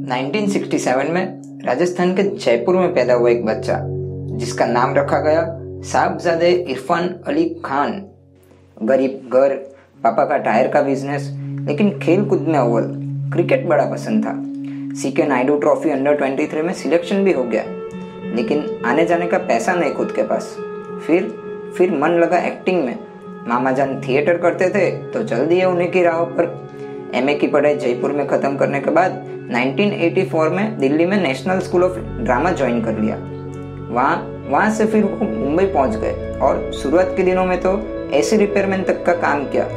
1967 में राजस्थान के जयपुर में पैदा हुआ एक बच्चा जिसका नाम रखा गया साहबजादे इरफान अली खान। गरीब घर, पापा का टायर का बिजनेस, लेकिन खेल कूद में अव्वल। क्रिकेट बड़ा पसंद था। सीके नायडू ट्रॉफी अंडर 23 में सिलेक्शन भी हो गया, लेकिन आने जाने का पैसा नहीं खुद के पास। फिर मन लगा एक्टिंग में। मामा जान थिएटर करते थे तो चल दिए उन्हीं की राह पर। एमए की पढ़ाई जयपुर में खत्म करने के बाद 1984 में दिल्ली में national school of drama join कर लिया। वहाँ से फिर वो मुंबई पहुंच गए और शुरुआत के दिनों में तो एसी रिपेयरमैन तक का काम किया।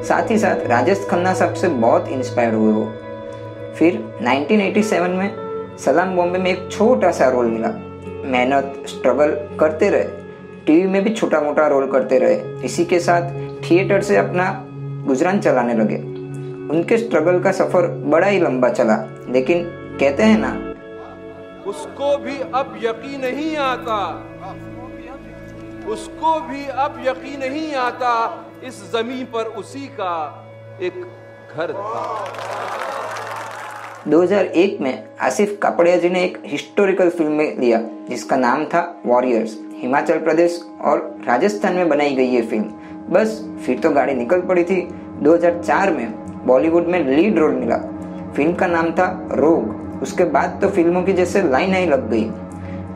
साथ ही साथ राजेश खन्ना साहब से बहुत इंस्पायर हुए वो। फिर 1987 में सलाम बॉम्बे में एक छोटा सा रोल मिला। मेहनत स्ट्रगल करते रहे, टीवी में भी छोटा मोटा रोल करते रहे। इसी के साथ थिएटर से अपना गुजरान चलाने लगे। उनके स्ट्रगल का सफर बड़ा ही लंबा चला, लेकिन कहते हैं ना, उसको भी अब यकीन नहीं आता, उसको भी अब यकीन नहीं आता, इस जमीन पर उसी का एक घर था। 2001 में आसिफ कापड़िया जी ने एक हिस्टोरिकल फिल्म लिया जिसका नाम था वॉरियर्स। हिमाचल प्रदेश और राजस्थान में बनाई गई ये फिल्म। बस फिर तो गाड़ी निकल पड़ी थी। 2004 में बॉलीवुड में लीड रोल मिला। फिल्म का नाम था रोग। उसके बाद तो फिल्मों की जैसे लाइन ही लग गई।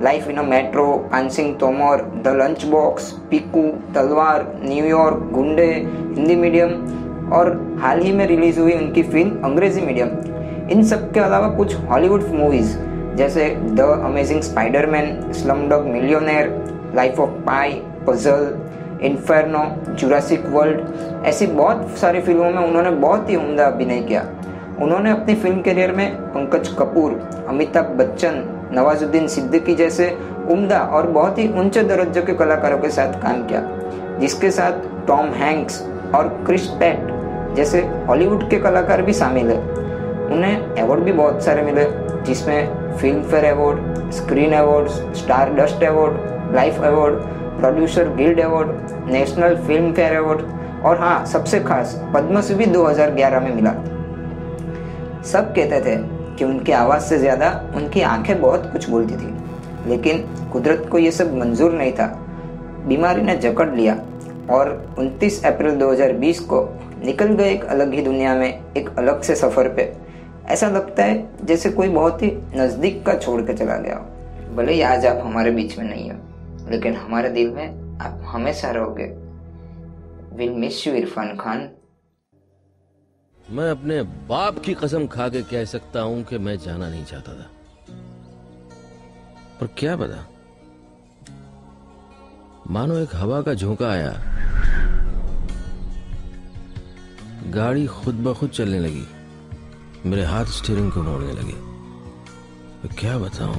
Life in a metro, Paan Singh Tomar, the lunch box, Piku, Talvar, New York, गुंडे, हिंदी मीडियम और हाल ही में रिलीज हुई उनकी फिल्म अंग्रेजी मीडियम। इन सब के अलावा कुछ हॉलीवुड मूवीज जैसे the amazing Spiderman, Slumdog millionaire, life of pi, puzzle, inferno, Jurassic world, ऐसी बहुत सारी फिल्मों में उन्होंने बहुत ही उम्दा अभिनय किया। उन्होंने अपनी फिल्म करियर में पंकज कपूर, अमिताभ बच्चन, नवाजुद्दीन सिद्दीकी जैसे उम्दा और बहुत ही ऊंचे दर्जे के कलाकारों के साथ काम किया, जिसके साथ टॉम हैंक्स और क्रिस पैट जैसे हॉलीवुड के कलाकार भी शामिल है। उन्हें अवार्ड भी बहुत सारे मिले, जिसमें film fair award, screen award, star dust award, life award, producer guild award, national film fair award और हाँ, सबसे खास पद्मश्री भी 2011 में मिला। सब कहते थे कि उनकी आवाज़ से ज़्यादा उनकी आंखें बहुत कुछ बोलती थी, लेकिन कुदरत को ये सब मंजूर नहीं था। बीमारी ने जकड़ लिया और 29 अप्रैल 2020 को निकल गए एक अलग ही दुनिया में, एक अलग से सफ़र पे। ऐसा लगता है जैसे कोई बहुत ही नज़दीक का छोड़ के चला गया हो। भले ही आज आप हमारे बीच में नहीं हो, लेकिन हमारे दिल में आप हमेशा रहोगे। Will miss you Irfan Khan. मैं अपने बाप की कसम खा के कह सकता हूं कि मैं जाना नहीं चाहता था, पर क्या पता, मानो एक हवा का झोंका आया, गाड़ी खुद ब खुद चलने लगी, मेरे हाथ स्टीयरिंग को मोड़ने लगे। मैं क्या बताऊं।